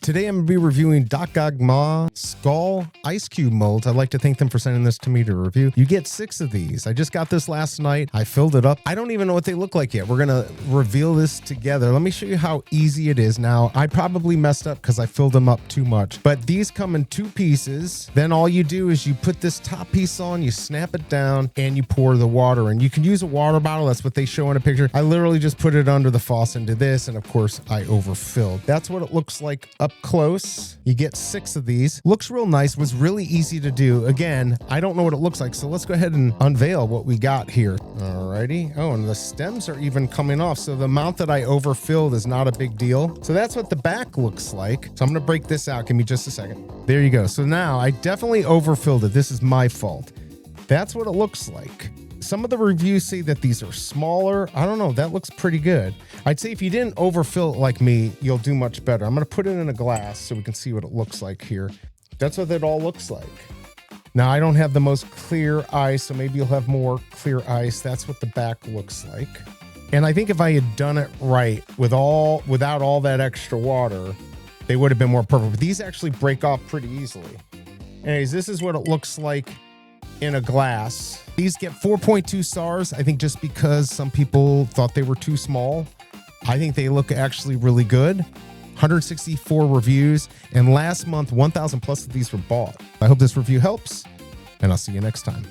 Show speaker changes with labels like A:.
A: Today I'm going to be reviewing Dakgagmah Skull Ice Cube molds. I'd like to thank them for sending this to me to review. You get 6 of these. I just got this last night. I filled it up. I don't even know what they look like yet. We're going to reveal this together. Let me show you how easy it is. Now, I probably messed up because I filled them up too much, but these come in 2 pieces. Then all you do is you put this top piece on, you snap it down, and you pour the water in. You can use a water bottle. That's what they show in a picture. I literally just put it under the faucet into this, and of course, I overfilled. That's what it looks like up close. You get 6 of these. Looks real nice. Was really easy to do. Again, I don't know what it looks like, so let's go ahead and unveil what we got here. Alrighty. Oh, and the stems are even coming off, so the amount that I overfilled is not a big deal. So that's what the back looks like. So I'm gonna break this out. Give me just a second. There you go. So now I definitely overfilled it. This is my fault. That's what it looks like. Some of the reviews say that these are smaller. I don't know. That looks pretty good. I'd say if you didn't overfill it like me, you'll do much better. I'm going to put it in a glass so we can see what it looks like here. That's what it all looks like. Now, I don't have the most clear ice, so maybe you'll have more clear ice. That's what the back looks like. And I think if I had done it right without all that extra water, they would have been more perfect. But these actually break off pretty easily. Anyways, this is what it looks like in a glass. These get 4.2 stars. I think just because some people thought they were too small. I think they look actually really good. 164 reviews, and last month 1,000 plus of these were bought. I hope this review helps, and I'll see you next time.